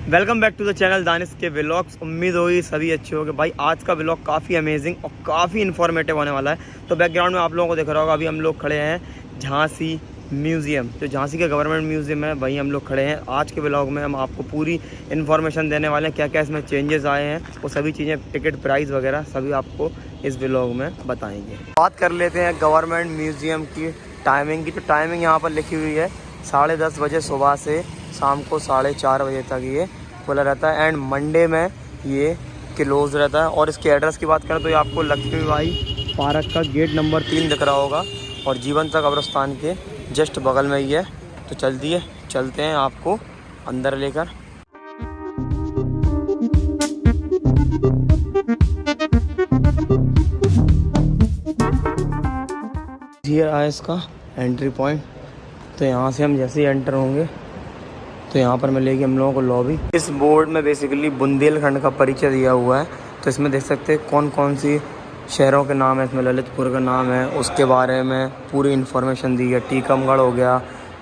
Welcome back to the channel Danish के vlogs. उम्मीद होगी सभी अच्छे होंगे। भाई आज का व्लॉग काफ़ी अमेजिंग और काफ़ी इन्फॉर्मेटिव होने वाला है। तो बैकग्राउंड में आप लोगों को दिख रहा होगा, अभी हम लोग खड़े हैं झांसी म्यूज़ियम, जो झांसी का गवर्नमेंट म्यूज़ियम है, वहीं हम लोग खड़े हैं। आज के व्लॉग में हम आपको पूरी इन्फॉर्मेशन देने वाले हैं, क्या क्या इसमें चेंजेस आए हैं, वो सभी चीज़ें, टिकट प्राइस वगैरह सभी आपको इस व्लॉग में बताएंगे। बात कर लेते हैं गवर्नमेंट म्यूज़ियम की टाइमिंग की। तो टाइमिंग यहाँ पर लिखी हुई है 10:30 बजे सुबह से शाम को 4:30 बजे तक ये खुला रहता है। एंड मंडे में ये क्लोज रहता है। और इसके एड्रेस की बात करें तो ये आपको लक्ष्मीबाई पार्क का गेट नंबर 3 दिख रहा होगा और जीवन तक कब्रिस्तान के जस्ट बगल में ही है। तो चलते हैं आपको अंदर लेकर। ये है इसका एंट्री पॉइंट। तो यहाँ से हम जैसे ही एंटर होंगे तो यहाँ पर मिलेगी हम लोगों को लॉबी। इस बोर्ड में बेसिकली बुंदेलखंड का परिचय दिया हुआ है। तो इसमें देख सकते हैं कौन कौन सी शहरों के नाम है। इसमें ललितपुर का नाम है, उसके बारे में पूरी इन्फॉर्मेशन दी है। टीकमगढ़ हो गया,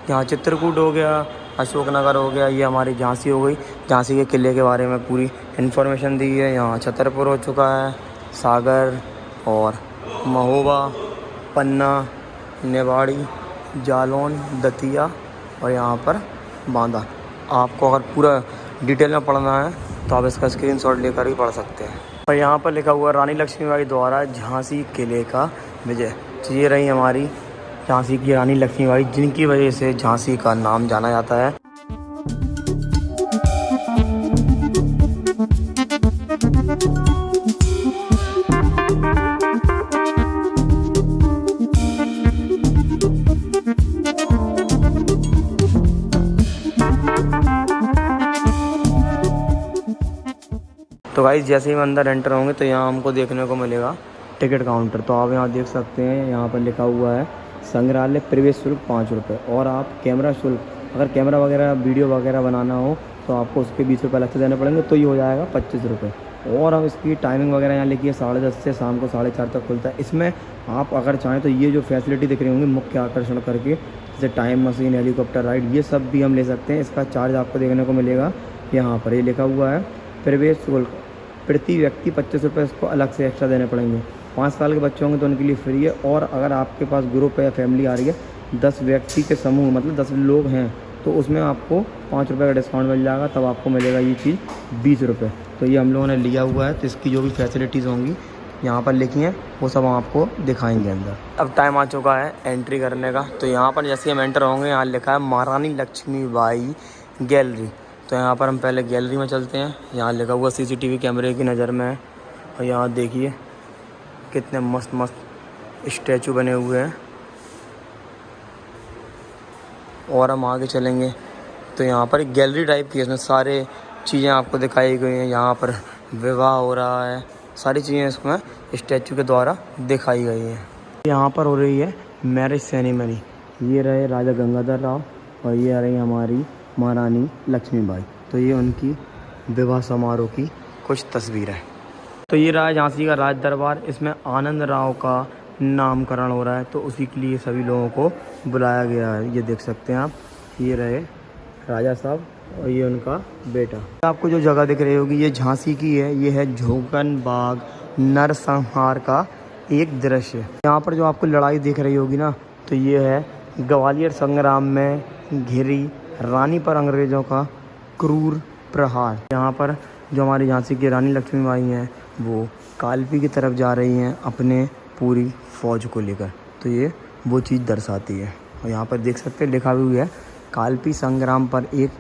यहाँ चित्रकूट हो गया, अशोकनगर हो गया, ये हमारी झांसी हो गई। झांसी के किले के बारे में पूरी इन्फॉर्मेशन दी है। यहाँ छतरपुर हो चुका है, सागर और महोबा, पन्ना, नेवाड़ी, जालौन, दतिया और यहाँ पर बांदा। आपको अगर पूरा डिटेल में पढ़ना है तो आप इसका स्क्रीनशॉट लेकर भी पढ़ सकते हैं। और यहाँ पर लिखा हुआ रानी लक्ष्मीबाई द्वारा झांसी किले का विजय। तो ये रही हमारी झांसी की रानी लक्ष्मीबाई, जिनकी वजह से झांसी का नाम जाना जाता है। तो गाइस जैसे ही हम अंदर एंटर होंगे तो यहाँ हमको देखने को मिलेगा टिकट काउंटर। तो आप यहाँ देख सकते हैं, यहाँ पर लिखा हुआ है संग्रहालय प्रवेश शुल्क 5 रुपये। और आप कैमरा शुल्क, अगर कैमरा वगैरह वीडियो वगैरह बनाना हो तो आपको उसके 20 रुपये अलग से देने पड़ेंगे, तो ये हो जाएगा 25 रुपये। और हम इसकी टाइमिंग वगैरह यहाँ लिखी है 10:30 से शाम को 4:30 तक खुलता है। इसमें आप अगर चाहें तो ये जो फैसिलिटी दिख रही होंगी मुख्य आकर्षण करके, जैसे टाइम मशीन, हेलीकॉप्टर राइड, ये सब भी हम ले सकते हैं। इसका चार्ज आपको देखने को मिलेगा यहाँ पर, ये लिखा हुआ है प्रवेश शुल्क प्रति व्यक्ति 25 रुपये, इसको अलग से एक्स्ट्रा देने पड़ेंगे। 5 साल के बच्चे होंगे तो उनके लिए फ्री है। और अगर आपके पास ग्रुप है या फैमिली आ रही है, 10 व्यक्ति के समूह मतलब 10 लोग हैं, तो उसमें आपको 5 रुपये का डिस्काउंट मिल जाएगा। तब आपको मिलेगा ये चीज़ 20 रुपये। तो ये हम लोगों ने लिया हुआ है। तो इसकी जो भी फैसिलिटीज़ होंगी यहाँ पर लिखी हैं वो सब हम आपको दिखाएंगे अंदर। अब टाइम आ चुका है एंट्री करने का। तो यहाँ पर जैसे हम एंटर होंगे, यहाँ लिखा है महारानी लक्ष्मीबाई गैलरी। तो यहाँ पर हम पहले गैलरी में चलते हैं। यहाँ लिखा हुआ CCTV कैमरे की नज़र में है। और यहाँ देखिए कितने मस्त मस्त स्टैचू बने हुए हैं। और हम आगे चलेंगे तो यहाँ पर एक गैलरी टाइप की है, इसमें सारे चीज़ें आपको दिखाई गई हैं। यहाँ पर विवाह हो रहा है, सारी चीज़ें इसमें स्टैचू के द्वारा दिखाई गई हैं। यहाँ पर हो रही है मैरिज सेरेमनी। ये रहे राजा गंगाधर राव और ये आ रही हमारी महारानी लक्ष्मीबाई। तो ये उनकी विवाह समारोह की कुछ तस्वीर है। तो ये रहा झांसी का राज दरबार। इसमें आनंद राव का नामकरण हो रहा है, तो उसी के लिए सभी लोगों को बुलाया गया है। ये देख सकते हैं आप, ये रहे राजा साहब और ये उनका बेटा। आपको जो जगह दिख रही होगी ये झांसी की है। ये है झोंकन बाग नरसंहार का एक दृश्य। यहाँ पर जो आपको लड़ाई दिख रही होगी ना, तो ये है ग्वालियर संग्राम में घिरी रानी पर अंग्रेज़ों का क्रूर प्रहार। यहाँ पर जो हमारी झांसी की रानी लक्ष्मीबाई हैं वो कालपी की तरफ जा रही हैं अपने पूरी फ़ौज को लेकर। तो ये वो चीज़ दर्शाती है। और यहाँ पर देख सकते हैं लिखा भी है कालपी संग्राम पर एक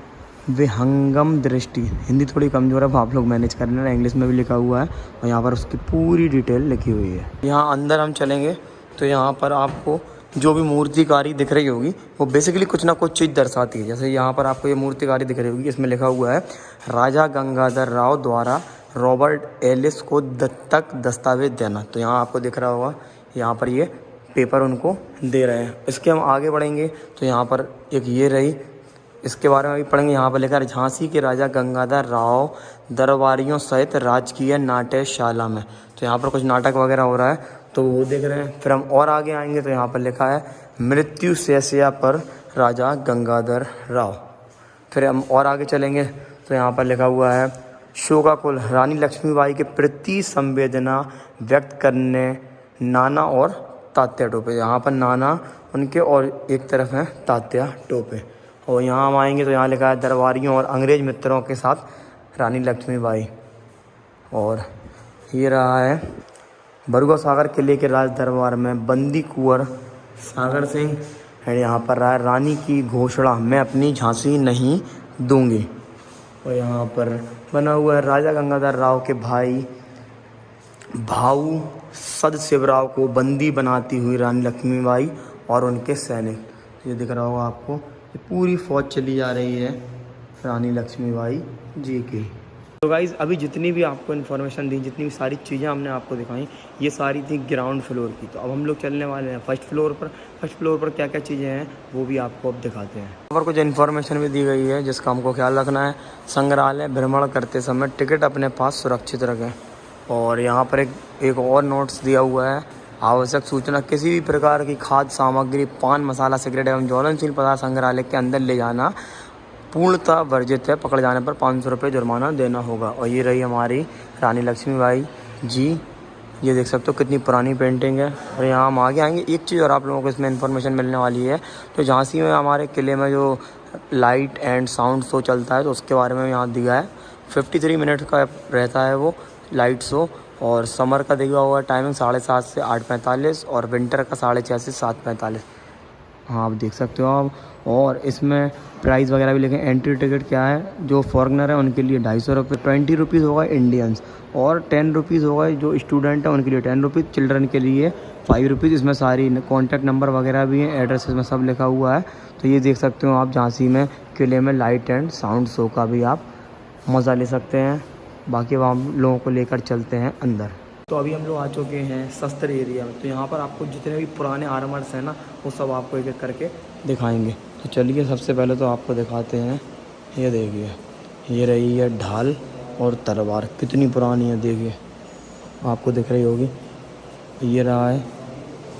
विहंगम दृष्टि। हिंदी थोड़ी कमज़ोर है, आप लोग मैनेज कर लेना, इंग्लिश में भी लिखा हुआ है और यहाँ पर उसकी पूरी डिटेल लिखी हुई है। यहाँ अंदर हम चलेंगे तो यहाँ पर आपको जो भी मूर्तिकारी दिख रही होगी वो बेसिकली कुछ ना कुछ चीज़ दर्शाती है। जैसे यहाँ पर आपको ये मूर्तिकारी दिख रही होगी, इसमें लिखा हुआ है राजा गंगाधर राव द्वारा रॉबर्ट एलिस को दत्तक दस्तावेज देना। तो यहाँ आपको दिख रहा होगा, यहाँ पर ये पेपर उनको दे रहे हैं। इसके हम आगे बढ़ेंगे तो यहाँ पर एक ये रही, इसके बारे में भी पढ़ेंगे। यहाँ पर लिखा है झांसी के राजा गंगाधर राव दरबारियों सहित राजकीय नाट्यशाला में। तो यहाँ पर कुछ नाटक वगैरह हो रहा है तो वो देख रहे हैं। फिर हम और आगे आएंगे तो यहाँ पर लिखा है मृत्यु शैया पर राजा गंगाधर राव। फिर हम और आगे चलेंगे तो यहाँ पर लिखा हुआ है शोकाकुल रानी लक्ष्मीबाई के प्रति संवेदना व्यक्त करने नाना और तात्या टोपे। यहाँ पर नाना उनके और एक तरफ है तात्या टोपे। और यहाँ हम आएंगे तो यहाँ लिखा है दरबारियों और अंग्रेज मित्रों के साथ रानी लक्ष्मीबाई। और ये रहा है बरुआ सागर किले के राज दरबार में बंदी कुंवर सागर सिंह है। यहाँ पर रहा है रानी की घोषणा मैं अपनी झांसी नहीं दूंगी। और यहाँ पर बना हुआ है राजा गंगाधर राव के भाई भाऊ सदशिवराव को बंदी बनाती हुई रानी लक्ष्मीबाई और उनके सैनिक। ये दिख रहा होगा आपको, ये पूरी फौज चली जा रही है रानी लक्ष्मीबाई जी की। तो गाइज़ अभी जितनी भी आपको इन्फॉर्मेशन दी, जितनी भी सारी चीज़ें हमने आपको दिखाई, ये सारी थी ग्राउंड फ्लोर की। तो अब हम लोग चलने वाले हैं फर्स्ट फ्लोर पर। फर्स्ट फ्लोर पर क्या क्या चीज़ें हैं वो भी आपको अब दिखाते हैं। यहाँ पर कुछ इन्फॉर्मेशन भी दी गई है जिसका हमको ख्याल रखना है। संग्रहालय भ्रमण करते समय टिकट अपने पास सुरक्षित रखें। और यहाँ पर एक और नोट्स दिया हुआ है, आवश्यक सूचना किसी भी प्रकार की खाद्य सामग्री, पान मसाला, सिगरेट एवं ज्वलनशील पदार्थ संग्रहालय के अंदर ले जाना पूर्णतः वर्जित है। पकड़े जाने पर 500 रुपये जुर्माना देना होगा। और ये रही हमारी रानी लक्ष्मीबाई जी, ये देख सकते हो कितनी पुरानी पेंटिंग है। और यहाँ हम आगे आएंगे, एक चीज़ और आप लोगों को इसमें इन्फॉर्मेशन मिलने वाली है। तो झांसी में हमारे किले में जो लाइट एंड साउंड शो चलता है तो उसके बारे में यहाँ दिया है। 53 मिनट का रहता है वो लाइट शो। और समर का दिया हुआ टाइमिंग 7:30 से 8:45 और विंटर का 6:30 से 7:45। हाँ आप देख सकते हो आप। और इसमें प्राइस वगैरह भी लिखे। एंट्री टिकट क्या है, जो फॉरेनर है उनके लिए 250 रुपये, 20 रुपीज़ होगा इंडियंस, और 10 रुपीज़ होगा जो स्टूडेंट है उनके लिए 10 रुपीज़, चिल्ड्रन के लिए 5 रुपीज़। इसमें सारी कॉन्टैक्ट नंबर वगैरह भी हैं, एड्रेस में सब लिखा हुआ है। तो ये देख सकते हो आप झांसी में किले में लाइट एंड साउंड शो का भी आप मज़ा ले सकते हैं। बाकी वहाँ हम लोगों को लेकर चलते हैं अंदर। तो अभी हम लोग आ चुके हैं शस्त्र एरिया में। तो यहाँ पर आपको जितने भी पुराने आर्मर्स हैं ना वो सब आपको एक एक करके दिखाएंगे। तो चलिए सबसे पहले तो आपको दिखाते हैं। ये देखिए, ये रही है ढाल और तलवार, कितनी पुरानी है देखिए, आपको दिख रही होगी। ये रहा है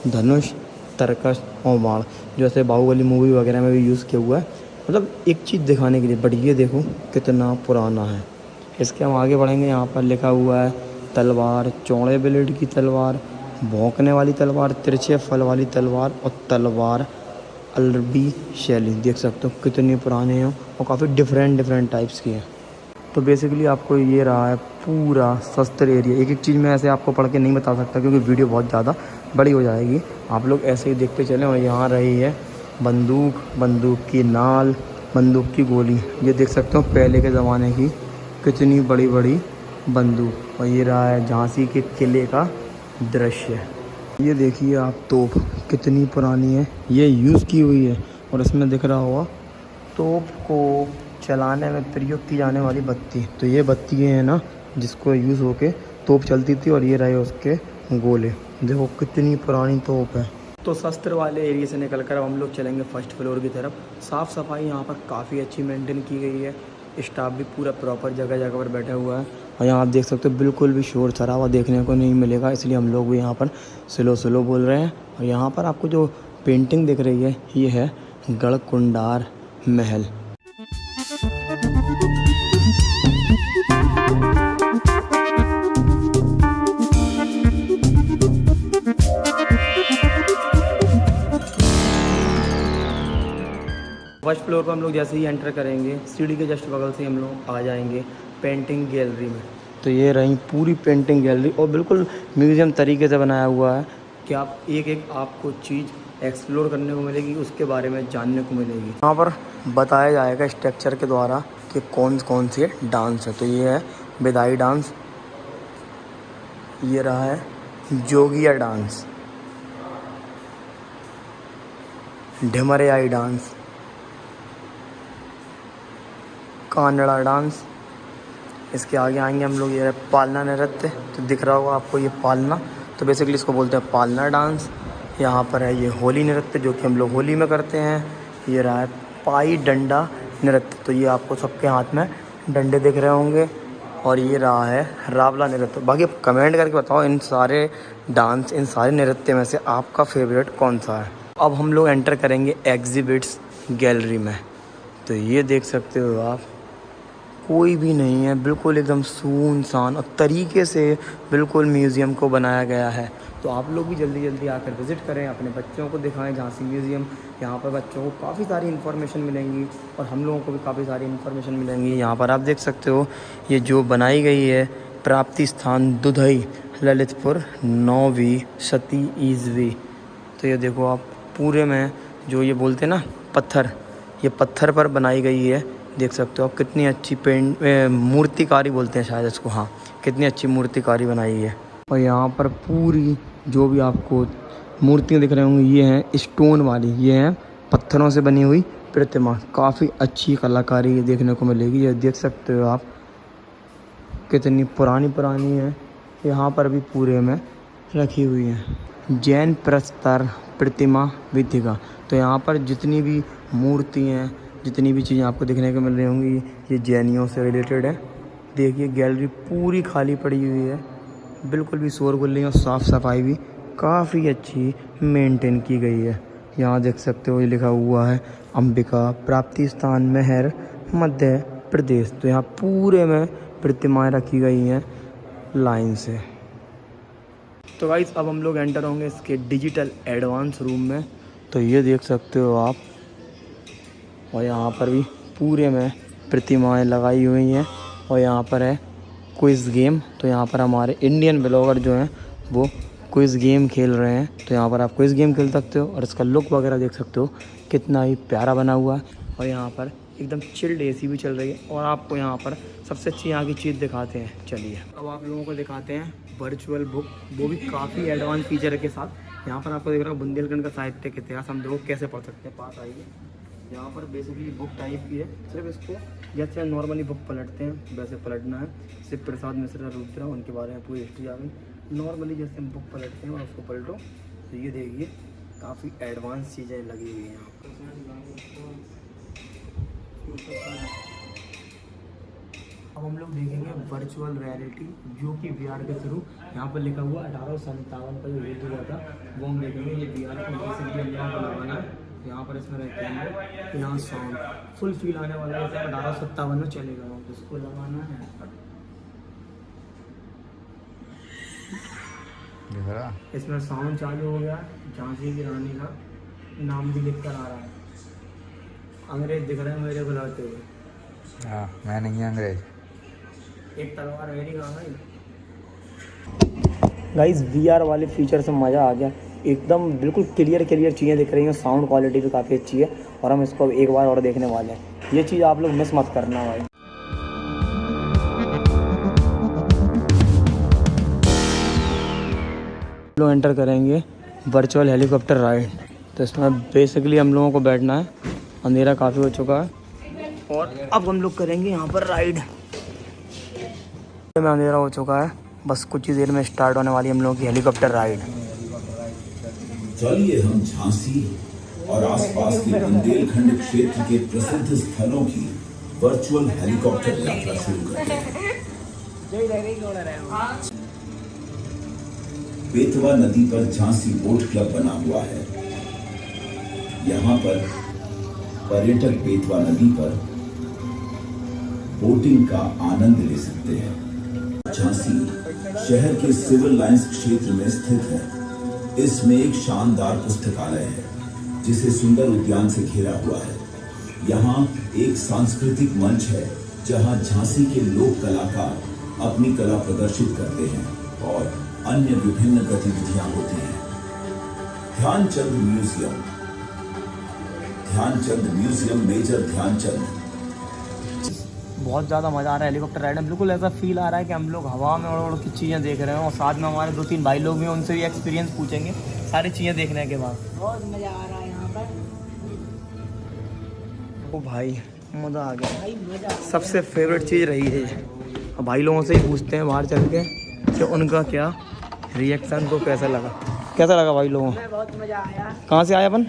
धनुष, तरकश और बाण, जैसे बाहुबली मूवी वगैरह में भी यूज़ किया हुआ है। मतलब एक चीज़ दिखाने के लिए। बट ये देखो कितना पुराना है। इसके हम आगे बढ़ेंगे, यहाँ पर लिखा हुआ है तलवार, चौड़े ब्लेड की तलवार, भौंकने वाली तलवार, तिरछे फल वाली तलवार और तलवार अरबी शैली। देख सकते हो कितनी पुराने हैं और काफ़ी डिफरेंट टाइप्स की हैं। तो बेसिकली आपको ये रहा है पूरा शस्त्र एरिया। एक एक चीज़ मैं ऐसे आपको पढ़ के नहीं बता सकता क्योंकि वीडियो बहुत ज़्यादा बड़ी हो जाएगी। आप लोग ऐसे ही देखते चलें। और यहाँ रही है बंदूक, बंदूक की नाल, बंदूक की गोली। ये देख सकते हो पहले के ज़माने की कितनी बड़ी बड़ी बंदूक। और ये रहा है झांसी के किले का दृश्य। ये देखिए आप तोप कितनी पुरानी है, ये यूज़ की हुई है। और इसमें दिख रहा होगा तोप को चलाने में प्रयोग की जाने वाली बत्ती। तो ये बत्ती है ना जिसको यूज़ होके तोप चलती थी। और ये रहे उसके गोले, देखो कितनी पुरानी तोप है। तो शस्त्र वाले एरिया से निकलकर अब हम लोग चलेंगे फर्स्ट फ्लोर की तरफ। साफ़ सफाई यहाँ पर काफ़ी अच्छी मेंटेन की गई है। स्टाफ भी पूरा प्रॉपर जगह जगह पर बैठा हुआ है। और यहाँ आप देख सकते हो बिल्कुल भी शोर शराबा देखने को नहीं मिलेगा, इसलिए हम लोग भी यहाँ पर स्लो बोल रहे हैं। और यहाँ पर आपको जो पेंटिंग दिख रही है ये है गढ़कुंडार महल। फर्स्ट फ्लोर पर हम लोग जैसे ही एंटर करेंगे सीढ़ी के जस्ट बगल से हम लोग आ जाएंगे पेंटिंग गैलरी में। तो ये रही पूरी पेंटिंग गैलरी और बिल्कुल म्यूज़ियम तरीके से बनाया हुआ है कि आप एक एक आपको चीज़ एक्सप्लोर करने को मिलेगी, उसके बारे में जानने को मिलेगी। यहाँ पर बताया जाएगा स्ट्रक्चर के द्वारा कि कौन कौन से डांस है। तो ये है विदाई डांस, ये रहा है जोगिया डांस, ढिमरियाई डांस, कानड़ा डांस। इसके आगे आएंगे हम लोग, ये पालना नृत्य। तो दिख रहा होगा आपको ये पालना, तो बेसिकली इसको बोलते हैं पालना डांस। यहाँ पर है ये होली नृत्य जो कि हम लोग होली में करते हैं। ये रहा है पाई डंडा नृत्य, तो ये आपको सबके हाथ में डंडे दिख रहे होंगे। और ये रहा है रावला नृत्य। बाकी कमेंट करके बताओ इन सारे डांस, इन सारे नृत्य में से आपका फेवरेट कौन सा है। अब हम लोग एंटर करेंगे एग्जिबिट्स गैलरी में। तो ये देख सकते हो आप कोई भी नहीं है, बिल्कुल एकदम सुनसान और तरीके से बिल्कुल म्यूज़ियम को बनाया गया है। तो आप लोग भी जल्दी जल्दी आकर विज़िट करें, अपने बच्चों को दिखाएं झांसी म्यूज़ियम। यहाँ पर बच्चों को काफ़ी सारी इन्फॉर्मेशन मिलेंगी और हम लोगों को भी काफ़ी सारी इन्फॉर्मेशन मिलेंगी। यहाँ पर आप देख सकते हो ये जो बनाई गई है प्राप्ति स्थान दुधई ललितपुर 9वीं शती ईस्वी। तो ये देखो आप पूरे में जो ये बोलते हैं ना पत्थर, ये पत्थर पर बनाई गई है। देख सकते हो आप कितनी अच्छी मूर्तिकारी बोलते हैं शायद इसको, हाँ कितनी अच्छी मूर्तिकारी बनाई है। और यहाँ पर पूरी जो भी आपको मूर्तियाँ दिख रही होंगी ये हैं स्टोन वाली, ये हैं पत्थरों से बनी हुई प्रतिमा। काफ़ी अच्छी कलाकारी देखने को मिलेगी। ये देख सकते हो आप कितनी पुरानी है। यहाँ पर भी पूरे में रखी हुई है जैन प्रस्तर प्रतिमा विधिका। तो यहाँ पर जितनी भी मूर्ति हैं, जितनी भी चीज़ें आपको देखने को मिल रही होंगी ये जैनियों से रिलेटेड है। देखिए गैलरी पूरी खाली पड़ी हुई है, बिल्कुल भी शोरगुल नहीं और साफ़ सफाई भी काफ़ी अच्छी मेंटेन की गई है। यहाँ देख सकते हो ये लिखा हुआ है अंबिका प्राप्ति स्थान महर मध्य प्रदेश। तो यहाँ पूरे में प्रतिमाएं रखी गई हैं लाइन से। तो गाइस अब हम लोग एंटर होंगे इसके डिजिटल एडवांस रूम में। तो ये देख सकते हो आप, और यहाँ पर भी पूरे में प्रतिमाएं लगाई हुई हैं। और यहाँ पर है क्विज़ गेम। तो यहाँ पर हमारे इंडियन ब्लॉगर जो हैं वो क्विज़ गेम खेल रहे हैं। तो यहाँ पर आप क्विज़ गेम खेल सकते हो और इसका लुक वगैरह देख सकते हो कितना ही प्यारा बना हुआ है। और यहाँ पर एकदम चिल्ड एसी भी चल रही है। और आपको यहाँ पर सबसे अच्छी यहाँ की चीज़ दिखाते हैं, चलिए अब आप लोगों को दिखाते हैं वर्चुअल बुक, वो भी काफ़ी एडवांस फीचर के साथ। यहाँ पर आपको दिख रहा है बुंदेलखंड का साहित्यिक इतिहास, हम देखो कैसे पढ़ सकते हैं। पास आइए, यहाँ पर बेसिकली बुक टाइप की है, सिर्फ इसको जैसे नॉर्मली बुक पलटते हैं वैसे पलटना है। शिव प्रसाद मिश्रा रुद्रा उनके बारे में पूरी हिस्ट्री आ गई। नॉर्मली जैसे हम बुक पलटते हैं और उसको पलटो तो ये देखिए काफ़ी एडवांस चीज़ें लगी हुई हैं यहाँ पर। अब हम लोग देखेंगे वर्चुअल रियलिटी, जो कि VR के थ्रू यहाँ पर लिखा हुआ 1857 का जो युद्ध हुआ था वो हम देखेंगे। ये VR को बेसिकली हम यहाँ पर लगाना है, यहाँ पर इसमें रहते हैं, यहाँ साउंड फुल फील आने वाला है। 1857 में चलेगा, तो इसको लगाना है। इसमें साउंड चालू हो गया, झांसी की रानी का नाम भी लिख कर आ रहा है। अंग्रेज दिख रहे हैं मेरे बुलाते हुए। हाँ मैं नहीं अंग्रेज। एक तलवार है नहीं कहाँ गाइस। VR वाले फीचर से मज़ा आ गया, एकदम बिल्कुल क्लियर चीज़ें दिख रही हैं। साउंड क्वालिटी भी काफ़ी अच्छी है और हम इसको एक बार और देखने वाले हैं। ये चीज़ आप लोग मिस मत करना भाई। लोग एंटर करेंगे वर्चुअल हेलीकॉप्टर राइड। तो इसमें बेसिकली हम लोगों को बैठना है, अंधेरा काफ़ी हो चुका है और अब हम लोग करेंगे यहाँ पर राइड में। अंधेरा हो चुका है, बस कुछ ही देर में स्टार्ट होने वाली हम लोगों की हेलीकॉप्टर राइड। चलिए हम झांसी और आसपास के बुंदेलखंड क्षेत्र के प्रसिद्ध स्थलों की वर्चुअल हेलीकॉप्टर यात्रा शुरू करते हैं। बेतवा नदी पर झांसी बोट क्लब बना हुआ है। यहाँ पर पर्यटक बेतवा नदी पर बोटिंग का आनंद ले सकते हैं। झांसी शहर के सिविल लाइंस क्षेत्र में स्थित है। इसमें एक शानदार पुस्तकालय है जिसे सुंदर उद्यान से घेरा हुआ है। यहाँ एक सांस्कृतिक मंच है जहाँ झांसी के लोक कलाकार अपनी कला प्रदर्शित करते हैं और अन्य विभिन्न गतिविधियां होती हैं। Dhyan Chand museum major Dhyan Chand. बहुत ज़्यादा मज़ा आ रहा है हेलीकॉप्टर राइड में। बिल्कुल ऐसा फील आ रहा है कि हम लोग हवा में उड़ की चीज़ें देख रहे हैं और साथ में हमारे 2-3 भाई लोग भी, उनसे भी एक्सपीरियंस पूछेंगे सारी चीज़ें देखने के बाद। बहुत मज़ा आ रहा है यहाँ पर। ओ भाई मज़ा आ गया, सबसे फेवरेट चीज़ रही है ये। भाई लोगों से ही पूछते हैं बाहर चल के कि उनका क्या रिएक्शन, को कैसा लगा भाई लोगों को। बहुत मज़ा आया। कहाँ से आए अपन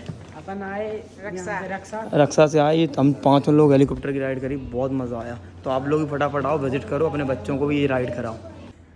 आए रक्षा से आए। हम 5 लोग हेलीकॉप्टर की राइड करी, बहुत मज़ा आया। तो आप लोग भी फटाफट आओ, विजिट करो, अपने बच्चों को भी ये राइड कराओ।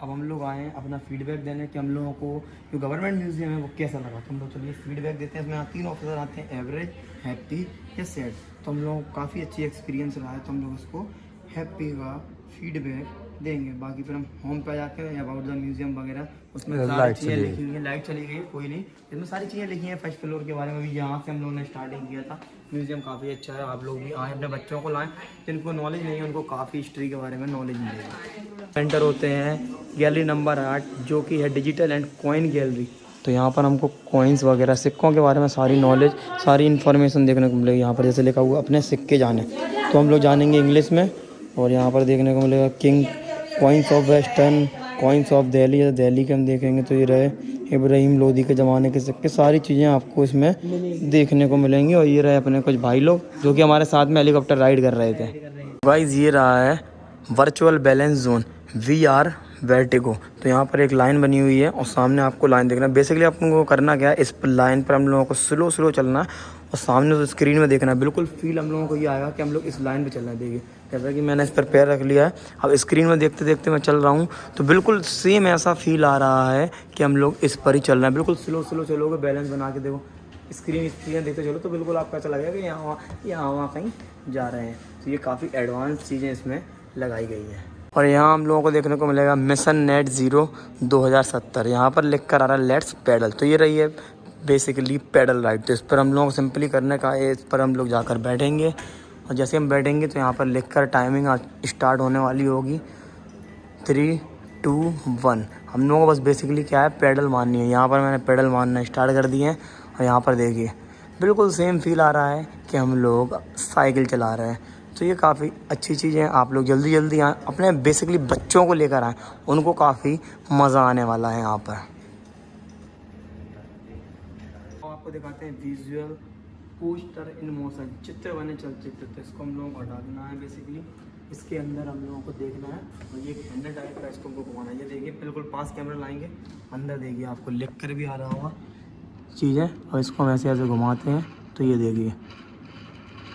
अब हम लोग आए हैं अपना फीडबैक देने कि हम लोगों को जो गवर्नमेंट म्यूजियम है वो कैसा लगा। तो हम लोग चलिए फीडबैक देते हैं। इसमें 3 ऑफिसर आते हैं, एवरेज, हैप्पी या सैड। तो हम लोगों को काफ़ी अच्छी एक्सपीरियंस रहा है, तो हम लोग उसको हैप्पी का फीडबैक देंगे। बाकी फिर हम होम पे जाके अबाउट द म्यूजियम वगैरह उसमें सारी चीज़ें लिखी हुई हैं। लाइट चली गई कोई नहीं, इसमें सारी चीज़ें लिखी हैं फर्स्ट फ्लोर के बारे में भी। यहाँ से हम लोगों ने स्टार्टिंग किया था। म्यूजियम काफ़ी अच्छा है, आप लोग भी आएँ, अपने बच्चों को लाएँ जिनको नॉलेज नहीं है, उनको काफ़ी हिस्ट्री के बारे में नॉलेज मिलेगी। एंटर होते हैं गैलरी नंबर 8 जो कि है डिजिटल एंड कॉइन गैलरी। तो यहाँ पर हमको कॉइन्स वगैरह सिक्कों के बारे में सारी नॉलेज, सारी इन्फॉर्मेशन देखने को मिलेगी। यहाँ पर जैसे लिखा हुआ अपने सिक्के जाने, तो हम लोग जानेंगे इंग्लिश में। और यहाँ पर देखने को मिलेगा king coins of western, coins of Delhi, Delhi के हम देखेंगे तो ये रहे इब्राहिम लोदी के ज़माने के सिक्के। सारी चीज़ें आपको इसमें देखने को मिलेंगी। और ये रहे अपने कुछ भाई लोग जो कि हमारे साथ में हेलीकॉप्टर राइड कर रहे थे। गाइस ये रहा है virtual balance zone VR vertigo. तो यहाँ पर एक लाइन बनी हुई है और सामने आपको लाइन देखना है। बेसिकली आपको करना क्या है, इस लाइन पर हम लोगों को स्लो स्लो चलना है और सामने तो स्क्रीन में देखना है। बिल्कुल फील हम लोगों को ये आएगा कि हम लोग इस लाइन पे चल रहे हैं। देखिए जैसा कि मैंने इस पर पैर रख लिया है, अब स्क्रीन में देखते देखते मैं चल रहा हूँ तो बिल्कुल सेम ऐसा फील आ रहा है कि हम लोग इस पर ही चल रहे हैं। बिल्कुल स्लो स्लो चलोगे, बैलेंस बना के देखो, स्क्रीन देखते चलो तो बिल्कुल आपको ऐसा लगेगा कि यहाँ वहाँ कहीं जा रहे हैं। तो ये काफ़ी एडवांस चीज़ें इसमें लगाई गई हैं। और यहाँ हम लोगों को देखने को मिलेगा मिशन नेट ज़ीरो 2070। यहाँ पर लिख कर आ रहा है लेट्स पैडल। तो ये रही है बेसिकली पैडल राइड। तो इस पर हम लोगों को सिंपली करने का है, इस पर हम लोग जाकर बैठेंगे और जैसे हम बैठेंगे तो यहाँ पर लिख कर टाइमिंग स्टार्ट होने वाली होगी 3, 2, 1। हम लोगों को बस बेसिकली क्या है, पैडल मारनी है। यहाँ पर मैंने पैडल मारना स्टार्ट कर दिए हैं और यहाँ पर देखिए बिल्कुल सेम फील आ रहा है कि हम लोग साइकिल चला रहे हैं। तो ये काफ़ी अच्छी चीज़ है। आप लोग जल्दी जल्दी आएँ, अपने बेसिकली बच्चों को लेकर आएँ, उनको काफ़ी मज़ा आने वाला है यहाँ पर। आपको दिखाते हैं विजुअल पोस्टर इन मोशन, चित्र बने चलचित्र। तो इसको हम लोगों को हटा देना है। बेसिकली इसके अंदर हम लोगों को देखना है और ये हैंडल टाइप का इसको घुमाना है। ये देखिए बिल्कुल पास कैमरा लाएंगे, अंदर देखिए आपको लिख कर भी आ रहा होगा चीज़ें। और इसको हम ऐसे ऐसे घुमाते हैं तो ये देखिए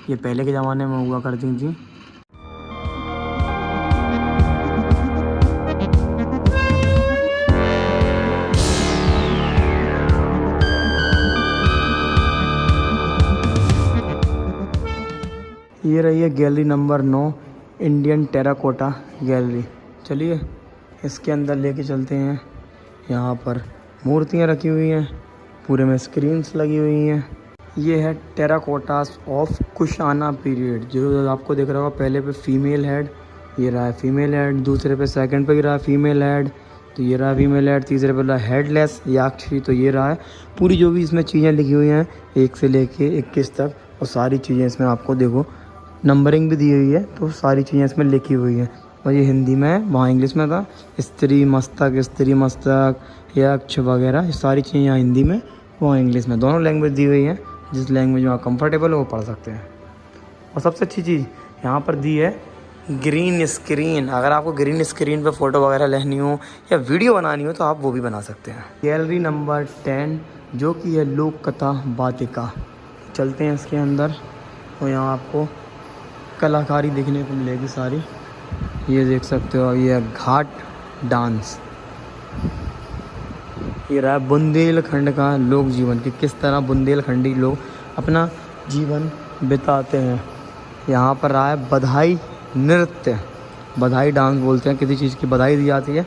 ये पहले के ज़माने में हुआ करती थी। ये रही है gallery number 9 Indian terracotta gallery. चलिए इसके अंदर लेके चलते हैं। यहाँ पर मूर्तियाँ रखी हुई हैं, पूरे में स्क्रीन्स लगी हुई हैं। ये है टेराकोटास ऑफ कुशाना पीरियड। जो आपको दिख रहा होगा पहले पे फीमेल हेड, ये रहा है फीमेल हेड। दूसरे पे सेकंड पे रहा फीमेल हेड, तो ये रहा फीमेल हेड। तीसरे पे रहा हेडलेस याक्षी, तो ये रहा है। पूरी जो भी इसमें चीज़ें लिखी हुई हैं 1 से लेके 21 तक, और सारी चीज़ें इसमें आपको देखो नंबरिंग भी दी हुई है। तो सारी चीज़ें इसमें लिखी हुई हैं और ये हिंदी में है, वहाँ इंग्लिश में था। स्त्री मस्तक, यक्ष वगैरह, ये सारी चीज़ें यहाँ हिंदी में, वहाँ इंग्लिश में, दोनों लैंग्वेज दी हुई हैं। जिस लैंग्वेज में आप कंफर्टेबल हो वो पढ़ सकते हैं। और सबसे अच्छी चीज़ यहाँ पर दी है ग्रीन स्क्रीन। अगर आपको ग्रीन स्क्रीन पे फ़ोटो वगैरह लेनी हो या वीडियो बनानी हो तो आप वो भी बना सकते हैं। गैलरी नंबर 10 जो कि है लोक कथा वाटिका। चलते हैं इसके अंदर और यहाँ आपको कलाकारी देखने को मिलेगी सारी। ये देख सकते हो, ये घाट डांस। ये रहा बुंदेलखंड का लोक जीवन कि किस तरह बुंदेलखंडी लोग अपना जीवन बिताते हैं। यहाँ पर रहा है बधाई नृत्य, बधाई डांस बोलते हैं, किसी चीज़ की बधाई दी जाती है।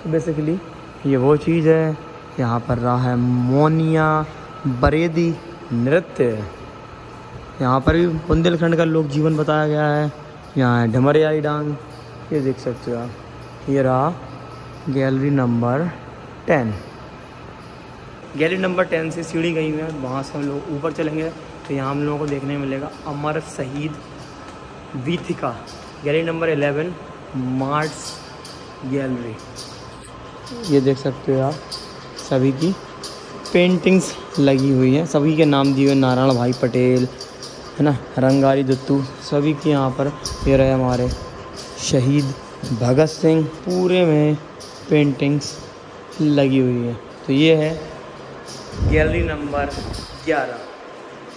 तो बेसिकली ये वो चीज़ है। यहाँ पर रहा है मोनिया बरेदी नृत्य। यहाँ पर भी बुंदेलखंड का लोक जीवन बताया गया है। यहाँ है ढमरियाई डांस, ये देख सकते हो आप। ये रहा गैलरी नंबर 10। गैलरी नंबर 10 से सीढ़ी गई हुई है, वहाँ से हम लोग ऊपर चलेंगे तो यहाँ हम लोगों को देखने मिलेगा अमर शहीद वीथिका। Gallery number 11 martyrs gallery. ये देख सकते हो आप, सभी की पेंटिंग्स लगी हुई हैं, सभी के नाम दिए हुए, नारायण भाई पटेल है ना, रंगारी दत्तू, सभी की यहाँ पर। ये रहे हमारे शहीद भगत सिंह, पूरे में पेंटिंग्स लगी हुई है। तो ये है गैलरी नंबर 11।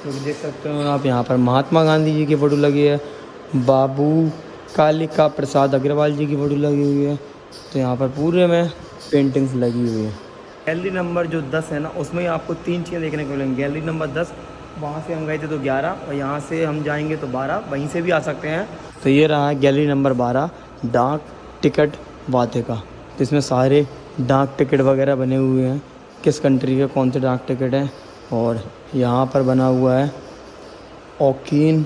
तो देख सकते हो आप, यहाँ पर महात्मा गांधी जी की फ़ोटो लगी है, बाबू कालिका प्रसाद अग्रवाल जी की फ़ोटो लगी हुई है। तो यहाँ पर पूरे में पेंटिंग्स लगी हुई है। गैलरी नंबर जो 10 है ना, उसमें आपको 3 चीज़ें देखने को मिलेंगी। गैलरी नंबर 10, वहाँ से हम गए थे तो 11, और यहाँ से हम जाएंगे तो 12, वहीं से भी आ सकते हैं। तो ये रहा है गैलरी नंबर 12 डाक टिकट वाटिका। तो इसमें सारे डाक टिकट वगैरह बने हुए हैं, किस कंट्री के कौन से डाक टिकट हैं। और यहाँ पर बना हुआ है ओकीन,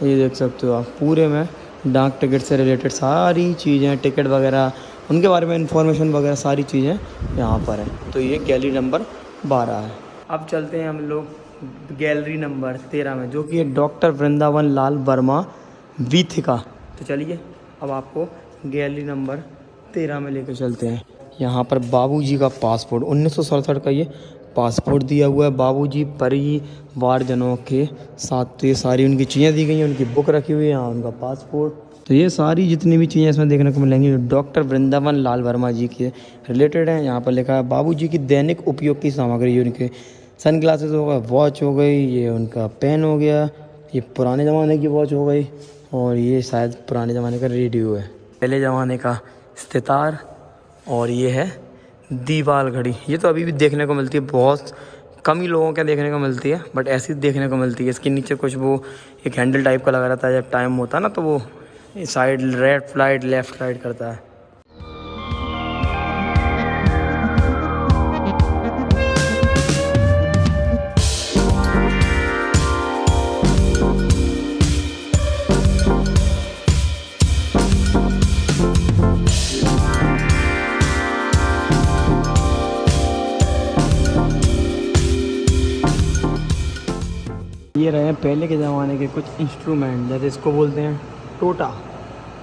ये देख सकते हो आप, पूरे में डाक टिकट से रिलेटेड सारी चीज़ें, टिकट वगैरह, उनके बारे में इंफॉर्मेशन वगैरह सारी चीज़ें यहाँ पर है। तो ये गैलरी नंबर 12 है। अब चलते हैं हम लोग गैलरी नंबर 13 में, जो कि है डॉक्टर वृंदावन लाल वर्मा वीथिका। तो चलिए अब आपको गैलरी नंबर 13 में लेकर चलते हैं। यहाँ पर बाबूजी का पासपोर्ट 1967 का ये पासपोर्ट दिया हुआ है बाबूजी परिवारजनों के साथ। तो ये सारी उनकी चीज़ें दी गई हैं, उनकी बुक रखी हुई है, यहाँ उनका पासपोर्ट। तो ये सारी जितनी भी चीज़ें इसमें देखने को मिलेंगी डॉक्टर वृंदावन लाल वर्मा जी के रिलेटेड हैं। यहाँ पर लिखा है बाबूजी की दैनिक उपयोग की सामग्री, उनके सन ग्लासेस हो गए, वॉच हो गई, ये उनका पेन हो गया, ये पुराने ज़माने की वॉच हो गई, और ये शायद पुराने ज़माने का रेडियो है, पहले ज़माने का सितार, और ये है दीवार घड़ी। ये तो अभी भी देखने को मिलती है, बहुत कम ही लोगों के देखने को मिलती है, बट ऐसी देखने को मिलती है। इसके नीचे कुछ वो एक हैंडल टाइप का लगा रहता है, जब टाइम होता है ना तो वो side right light left light करता है। ये रहे हैं पहले के ज़माने के कुछ इंस्ट्रूमेंट, जैसे इसको बोलते हैं टोटा।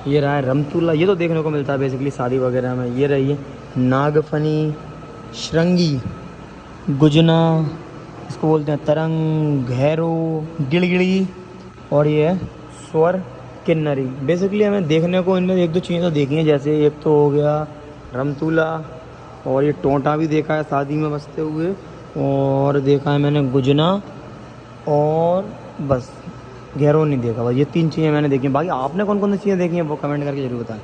ये रहा है रमतुल्ला, ये तो देखने को मिलता है बेसिकली शादी वगैरह में। ये रही है नागफनी, श्रृंगी, गुजना, इसको बोलते हैं तरंग, घैरो, गिड़गिड़ी, और ये है स्वर किन्नरी। बेसिकली हमें देखने को इनमें एक दो चीज़ें तो देखी हैं, जैसे एक तो हो गया रमतुल्ला, और ये टोटा भी देखा है शादी में बजते हुए, और देखा है मैंने गुजना, और बस गैरो नहीं देखा। बस ये 3 चीज़ें मैंने देखी हैं। बाकी आपने कौन कौन सी चीज़ें देखी हैं वो कमेंट करके ज़रूर बताएं।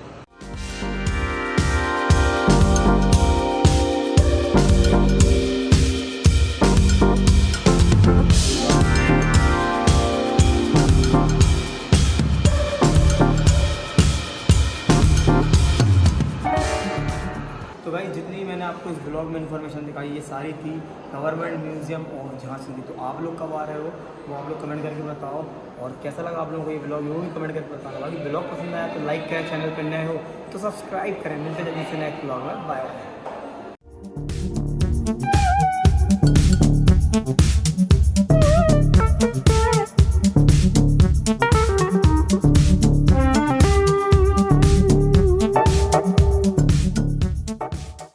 तो भाई जितनी मैंने आपको इस ब्लॉग में इन्फॉर्मेशन दिखाई, ये सारी थी गवर्नमेंट म्यूज़ियम और झांसी की। तो आप लोग कब आ रहे हो वो आप लोग कमेंट करके बताओ, और कैसा लगा आप लोगों को ये ब्लॉग वो भी कमेंट करके बताना। बाकी ब्लॉग पसंद आया तो लाइक करें, चैनल पर नए हो तो सब्सक्राइब करें। मिलते हैं जल्दी से नेक्स्ट ब्लॉग में, बाय बाय।